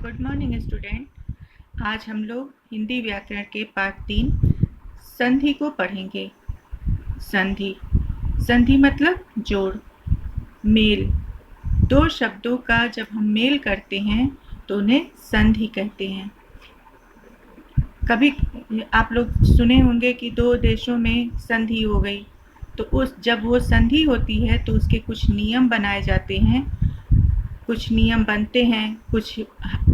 Good morning student. आज हम लोग हिंदी व्याकरण के पाठ 3 संधि को पढ़ेंगे। संधि संधि मतलब जोड़, मेल। दो शब्दों का जब हम मेल करते हैं तो उन्हें संधि कहते हैं। कभी आप लोग सुने होंगे कि दो देशों में संधि हो गई, तो जब वो संधि होती है तो उसके कुछ नियम बनाए जाते हैं, कुछ नियम बनते हैं, कुछ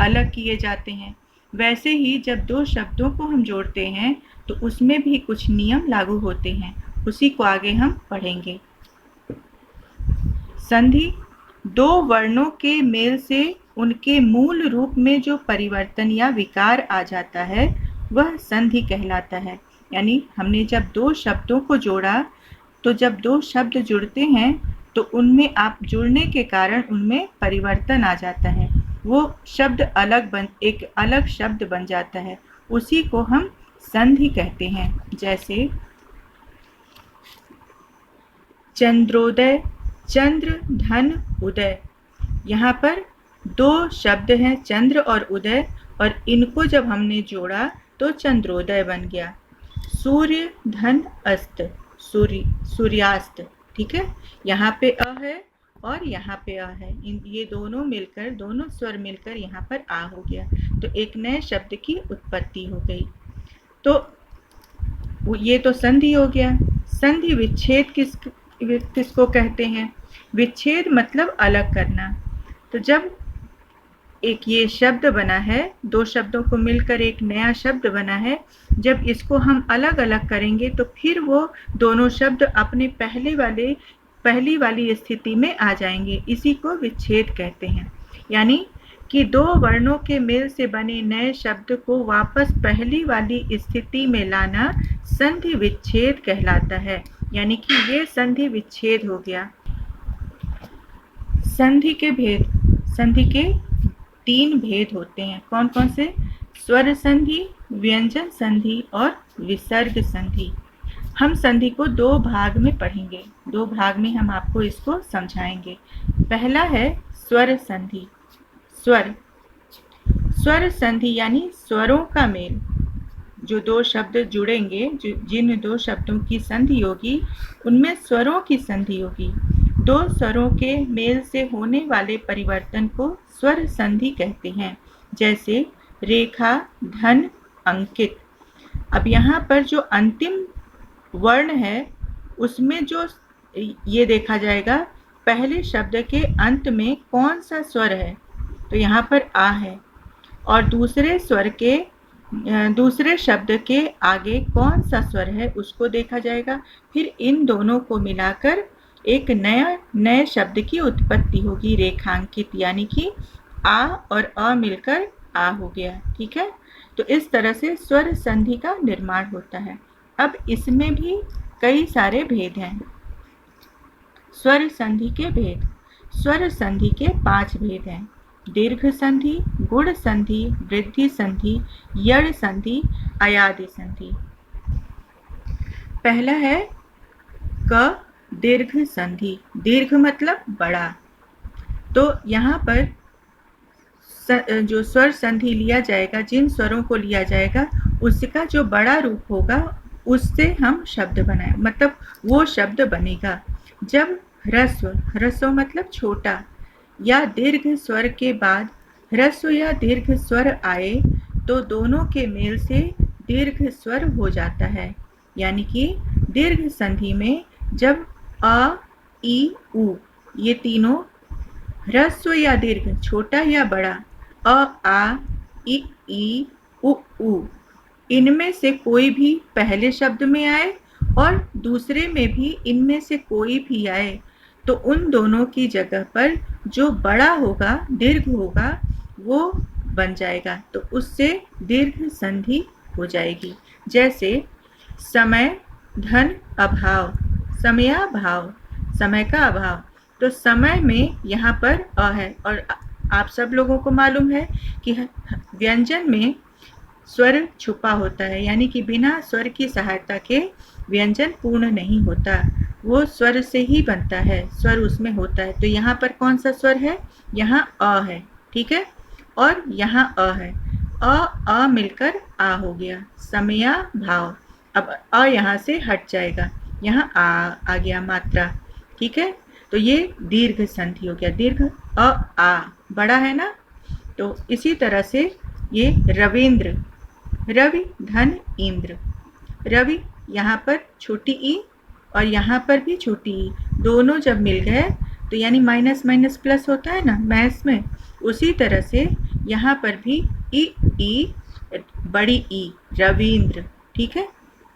अलग किए जाते हैं। वैसे ही जब दो शब्दों को हम जोड़ते हैं तो उसमें भी कुछ नियम लागू होते हैं। उसी को आगे हम पढ़ेंगे। संधि दो वर्णों के मेल से उनके मूल रूप में जो परिवर्तन या विकार आ जाता है वह संधि कहलाता है। यानी हमने जब दो शब्दों को जोड़ा, तो जब दो शब्द जुड़ते हैं तो उनमें आप जुड़ने के कारण उनमें परिवर्तन आ जाता है, वो शब्द एक अलग शब्द बन जाता है। उसी को हम संधि कहते हैं। जैसे चंद्रोदय, चंद्र धन उदय। यहाँ पर दो शब्द हैं, चंद्र और उदय, और इनको जब हमने जोड़ा तो चंद्रोदय बन गया। सूर्य धन अस्त, सूर्यास्त। ठीक है, यहाँ पे अ है और यहाँ पे अ है, ये दोनों मिलकर, दोनों स्वर मिलकर यहाँ पर आ हो गया, तो एक नए शब्द की उत्पत्ति हो गई। तो ये तो संधि हो गया। संधि विच्छेद किसको कहते हैं? विच्छेद मतलब अलग करना। तो जब एक ये शब्द बना है, दो शब्दों को मिलकर एक नया शब्द बना है, जब इसको हम अलग अलग करेंगे तो फिर वो दोनों शब्द अपने पहली वाली स्थिति में आ जाएंगे। इसी को विच्छेद कहते हैं। यानी कि दो वर्णों के मेल से बने नए शब्द को वापस पहली वाली स्थिति में लाना संधि विच्छेद कहलाता है। यानी कि ये संधि विच्छेद हो गया। संधि के भेद, संधि के 3 भेद होते हैं। कौन कौन से? स्वर संधि, व्यंजन संधि और विसर्ग संधि। हम संधि को 2 भाग में पढ़ेंगे। 2 भाग में हम आपको इसको समझाएंगे। पहला है स्वर संधि। स्वर संधि यानी स्वरों का मेल। जो दो शब्द जुड़ेंगे, जिन दो शब्दों की संधि होगी उनमें स्वरों की संधि होगी। दो स्वरों के मेल से होने वाले परिवर्तन को स्वर संधि कहते हैं। जैसे रेखा, धन, अंकित। अब यहाँ पर जो अंतिम वर्ण है उसमें जो ये देखा जाएगा पहले शब्द के अंत में कौन सा स्वर है, तो यहाँ पर आ है, और दूसरे शब्द के आगे कौन सा स्वर है उसको देखा जाएगा। फिर इन दोनों को मिलाकर एक नए शब्द की उत्पत्ति होगी, रेखांकित। यानी कि आ और अ मिलकर आ हो गया। ठीक है, तो इस तरह से स्वर संधि का निर्माण होता है। अब इसमें भी कई सारे भेद हैं। स्वर संधि के भेद, स्वर संधि के 5 भेद हैं। दीर्घ संधि, गुण संधि, वृद्धि संधि, यड़ संधि, अयादि संधि। पहला है क दीर्घ संधि। दीर्घ मतलब बड़ा। तो यहाँ पर जो स्वर संधि लिया जाएगा, जिन स्वरों को लिया जाएगा उसका जो बड़ा रूप होगा उससे हम शब्द बनाए, मतलब वो शब्द बनेगा। जब ह्रस्व मतलब छोटा या दीर्घ स्वर के बाद ह्रस्व या दीर्घ स्वर आए तो दोनों के मेल से दीर्घ स्वर हो जाता है। यानी कि दीर्घ संधि में जब अ, ई, उ ये तीनों ह्रस्व या दीर्घ, छोटा या बड़ा, अ, आ, ई, उ, इनमें से कोई भी पहले शब्द में आए और दूसरे में भी इनमें से कोई भी आए तो उन दोनों की जगह पर जो बड़ा होगा, दीर्घ होगा, वो बन जाएगा, तो उससे दीर्घ संधि हो जाएगी। जैसे समय, धन, अभाव, समयाभाव, समय का अभाव। तो समय में यहाँ पर अ है, और आप सब लोगों को मालूम है कि व्यंजन में स्वर छुपा होता है। यानी कि बिना स्वर की सहायता के व्यंजन पूर्ण नहीं होता, वो स्वर से ही बनता है, स्वर उसमें होता है। तो यहाँ पर कौन सा स्वर है? यहाँ अ है। ठीक है, और यहाँ अ है, अ मिलकर आ हो गया, समया भाव। अब अ यहाँ से हट जाएगा, यहाँ आ गया मात्रा, ठीक है। तो ये दीर्घ संधि हो गया, दीर्घ आ बड़ा है ना। तो इसी तरह से ये रविंद्र, रवि धन इंद्र, रवि यहाँ पर छोटी ई और यहाँ पर भी छोटी ई, दोनों जब मिल गए तो यानी माइनस माइनस प्लस होता है ना मैथ्स में, उसी तरह से यहाँ पर भी ई बड़ी ई, रविंद्र, ठीक है।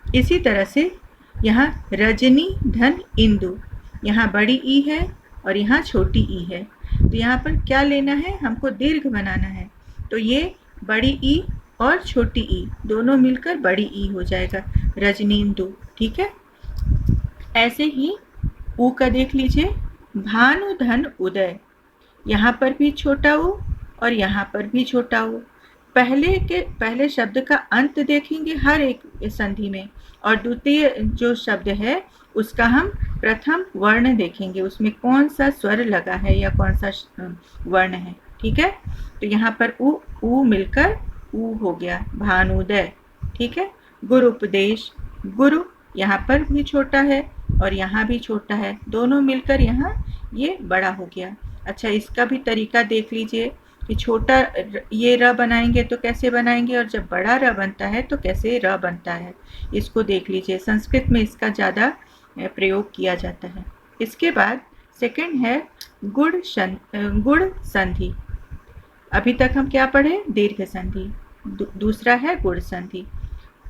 इसी तरह से यहाँ रजनी धन इंदु, यहाँ बड़ी ई है और यहाँ छोटी ई है, तो यहाँ पर क्या लेना है, हमको दीर्घ बनाना है। तो ये बड़ी ई और छोटी ई दोनों मिलकर बड़ी ई हो जाएगा, रजनींदु, ठीक है। ऐसे ही ऊ का देख लीजिए, भानु धन उदय, यहाँ पर भी छोटा ऊ और यहाँ पर भी छोटा ऊ। पहले शब्द का अंत देखेंगे हर एक संधि में, और द्वितीय जो शब्द है उसका हम प्रथम वर्ण देखेंगे, उसमें कौन सा स्वर लगा है या कौन सा वर्ण है, ठीक है। तो यहाँ पर ऊ मिलकर ऊ हो गया, भानुदय, ठीक है। गुरु उपदेश, गुरु यहाँ पर भी छोटा है और यहाँ भी छोटा है, दोनों मिलकर यहाँ ये बड़ा हो गया। अच्छा, इसका भी तरीका देख लीजिए कि छोटा ये र बनाएंगे तो कैसे बनाएंगे, और जब बड़ा र बनता है तो कैसे र बनता है, इसको देख लीजिए। संस्कृत में इसका ज़्यादा प्रयोग किया जाता है। इसके बाद सेकंड है गुण संधि। अभी तक हम क्या पढ़े, दीर्घ संधि। दूसरा है गुण संधि।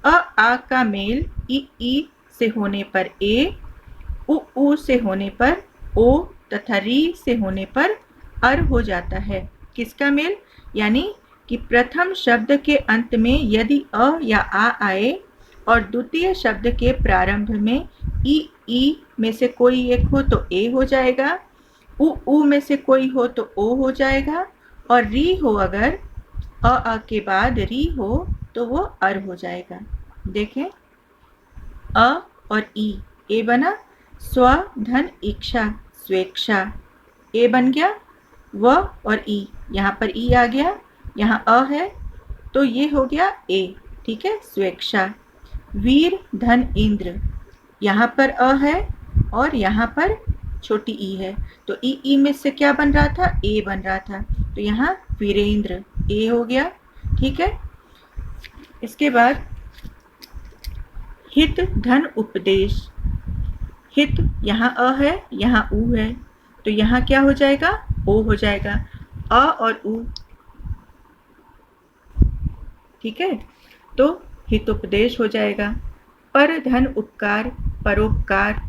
आ का मेल ई से होने पर ए, उ से होने पर ओ तथा री से होने पर अर हो जाता है। किसका मेल, यानी कि प्रथम शब्द के अंत में यदि अ या आ आए और द्वितीय शब्द के प्रारंभ में ई में से कोई एक हो तो ए हो जाएगा, उ में से कोई हो तो ओ हो जाएगा, और री हो अगर अ के बाद री हो तो वो अर हो जाएगा। देखें, अ और ई, ए बना स्व धन इच्छा स्वेच्छा, ए बन गया व और ई, यहाँ पर ई आ गया, यहाँ अ है तो ये हो गया ए, ठीक है, स्वेच्छा। वीर धन इंद्र, यहाँ पर अ है और यहाँ पर छोटी ई है, तो ई में से क्या बन रहा था, ए बन रहा था, तो यहाँ वीरेंद्र, ए हो गया, ठीक है। इसके बाद हित धन उपदेश, हित यहाँ अ है यहाँ उ है, तो यहाँ क्या हो जाएगा, ओ हो जाएगा, अ और उ, ठीक है, तो हितोपदेश हो जाएगा। पर धन उपकार परोपकार,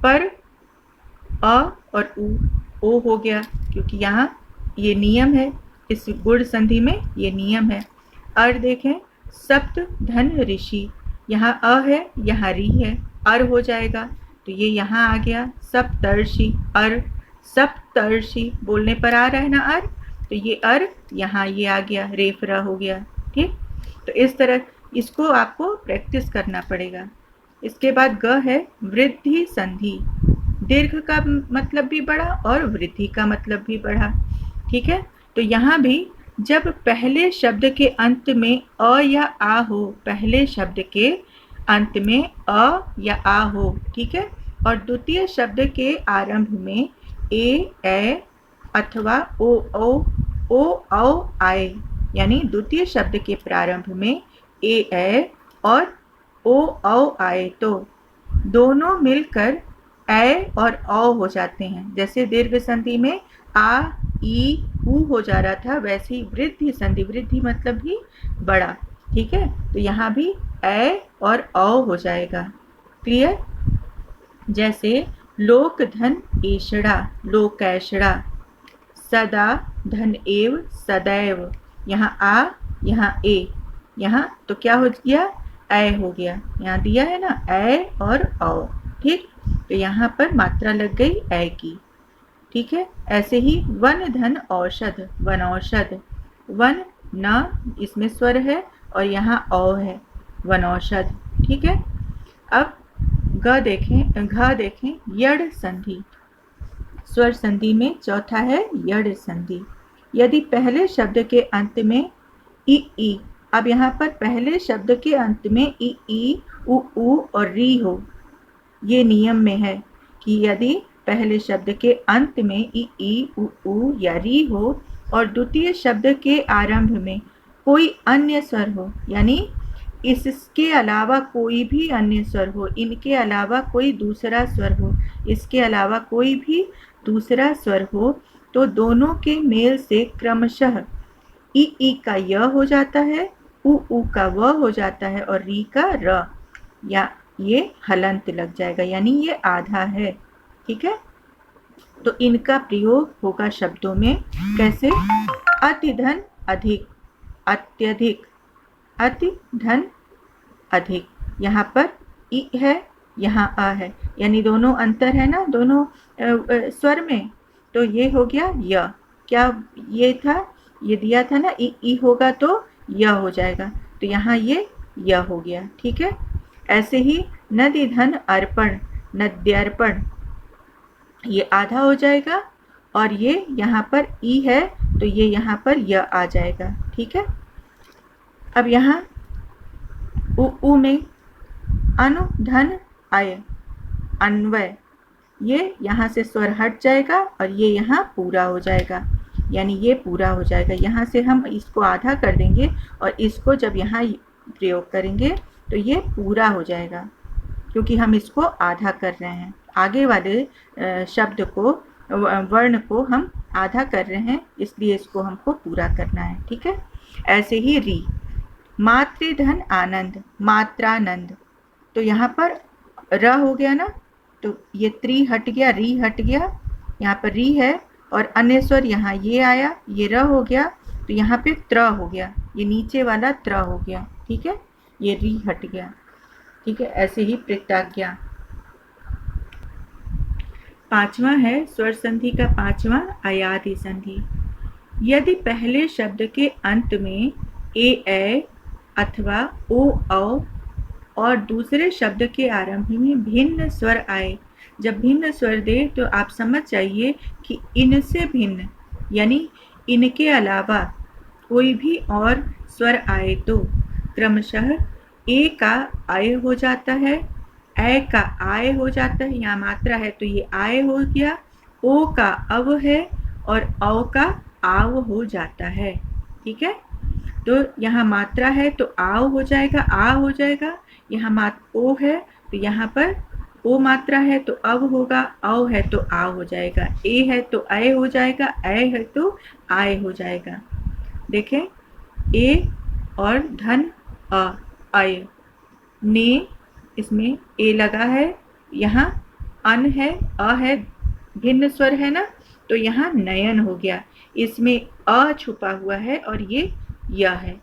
पर अ और उ, ओ हो गया, क्योंकि यहाँ ये नियम है, इस गुण संधि में ये नियम है। अर देखें, सप्त धन ऋषि, यहाँ अ है यहाँ री है, अर हो जाएगा, तो ये यहाँ आ गया सप्तर्षि अर, सप्तर्षि बोलने पर आ रहा है ना अर, तो ये अर यहाँ ये आ गया, रेफरा हो गया, ठीक। तो इस तरह इसको आपको प्रैक्टिस करना पड़ेगा। इसके बाद ग है वृद्धि संधि, दीर्घ का मतलब भी बड़ा और वृद्धि का मतलब भी बड़ा, ठीक है। तो यहाँ भी जब पहले शब्द के अंत में अ या आ हो, पहले शब्द के अंत में अ या आ हो, ठीक है, और द्वितीय शब्द के आरंभ में ए अथवा ओ औ आए, यानी द्वितीय शब्द के प्रारंभ में ए और ओ औ आए तो दोनों मिलकर ए और औ हो जाते हैं। जैसे दीर्घ संधि में आ ई ऊ हो जा रहा था, वैसे ही वृद्धि संधि, वृद्धि मतलब भी बड़ा, ठीक है, तो यहाँ भी ए और औ हो जाएगा। क्लियर। जैसे लोक धन एषणा लोकैषणा, सदा धन एव सदैव, यहाँ आ यहाँ ए, यहाँ तो क्या हो गया, ए हो गया, यहाँ दिया है ना ए और औ, ठीक, तो यहाँ पर मात्रा लग गई ए की, ठीक है। ऐसे ही वन धन औषध, वनौषध, वन न इसमें स्वर है और यहाँ औ है, वनौषध, ठीक है। अब घ देखें यड़ संधि, स्वर संधि में चौथा है यड़ संधि। यदि पहले शब्द के अंत में ई, अब यहाँ पर पहले शब्द के अंत में ई, उ और री हो, ये नियम में है कि यदि पहले शब्द के अंत में ई, उ या री हो और द्वितीय शब्द के आरंभ में कोई अन्य स्वर हो, यानी इसके अलावा कोई भी अन्य स्वर हो, इनके अलावा कोई दूसरा स्वर हो, इसके अलावा कोई भी दूसरा स्वर हो, तो दोनों के मेल से क्रमशः ई का य हो जाता है, उ का व हो जाता है और री का र, या ये हलंत लग जाएगा, यानी ये आधा है। ठीक है, तो इनका प्रयोग होगा शब्दों में कैसे? अति धन अधिक, अत्यधिक, अति धन अधिक। यहाँ पर ई है, यहाँ अ है, यानी दोनों अंतर है ना दोनों स्वर में, तो ये हो गया य। क्या ये था, ये दिया था ना ई होगा तो य हो जाएगा, तो यहाँ ये य हो गया। ठीक है, ऐसे ही नदी धन अर्पण, नद्यर्पण, ये आधा हो जाएगा और ये यहाँ पर ई है तो ये यहाँ पर य आ जाएगा। ठीक है, अब यहाँ उ में अनु धन आय, अन्वय, ये यहाँ से स्वर हट जाएगा और ये यहाँ पूरा हो जाएगा, यानी ये पूरा हो जाएगा। यहाँ से हम इसको आधा कर देंगे और इसको जब यहाँ प्रयोग करेंगे तो ये पूरा हो जाएगा, क्योंकि हम इसको आधा कर रहे हैं। आगे वाले शब्द को, वर्ण को हम आधा कर रहे हैं, इसलिए इसको हमको पूरा करना है। ठीक है, ऐसे ही री, मातृधन आनंद, मात्रानंद, तो यहाँ पर र हो गया ना, तो ये त्री हट गया, री हट गया, यहाँ पर री है और अन्य स्वर यहाँ ये आया, ये र हो गया, तो यहाँ पे त्र हो गया, ये नीचे वाला त्र हो गया। ठीक है, ये री हट गया। ठीक है, ऐसे ही प्रत्याज्ञा। पांचवा है स्वर संधि का पांचवा अयादि संधि। यदि पहले शब्द के अंत में ए अथवा ओ औ और दूसरे शब्द के आरंभ में भिन्न स्वर आए, जब भिन्न स्वर दे तो आप समझ जाइए कि इनसे भिन्न, यानी इनके अलावा कोई भी और स्वर आए तो क्रमशः ए का आय हो जाता है, ए का आय हो जाता है, यहाँ मात्रा है तो ये आय हो गया, ओ का अव है और औ का आव हो जाता है। ठीक है, तो यहाँ मात्रा है तो आव हो जाएगा, आ हो जाएगा, यहाँ ओ है तो यहाँ पर ओ मात्रा है तो अव होगा, औ है तो आ हो जाएगा, ए है तो अय हो जाएगा, अय है तो आय हो जाएगा। देखें, ए और धन अय, ने, इसमें ए लगा है, यहाँ अन है, अ है, भिन्न स्वर है ना, तो यहाँ नयन हो गया, इसमें अ छुपा हुआ है और ये य है,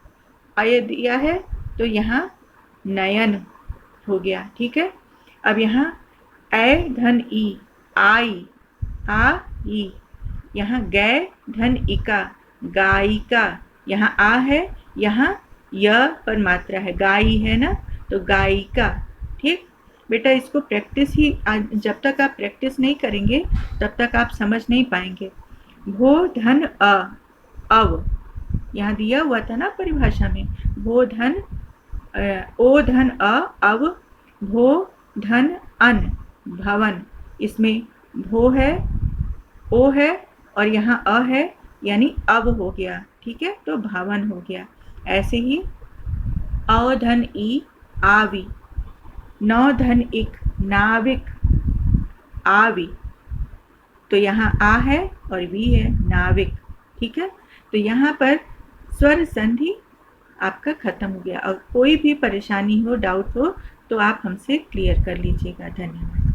अय दिया है तो यहाँ नयन हो गया। ठीक है, अब यहाँ ए धन ई, आई, आ ई, यहाँ गै धन इका, गायिका, यहाँ आ है, यहाँ य पर मात्रा है, गाई है ना, तो गायिका। ठीक बेटा, इसको प्रैक्टिस ही, जब तक आप प्रैक्टिस नहीं करेंगे तब तक आप समझ नहीं पाएंगे। भो धन अ, अव, यहाँ दिया हुआ था ना परिभाषा में, भो धन ओ धन अ, अव, भो धन अन, भवन, इसमें भो है, ओ है और यहाँ अ है, यानी अव हो गया। ठीक है, तो भवन हो गया। ऐसे ही अ धन ई, आवी, नौ धन इक, नाविक, आवी, तो यहाँ आ है और वी है, नाविक। ठीक है, तो यहाँ पर स्वर संधि आपका खत्म हो गया। और कोई भी परेशानी हो, डाउट हो तो आप हमसे क्लियर कर लीजिएगा। धन्यवाद।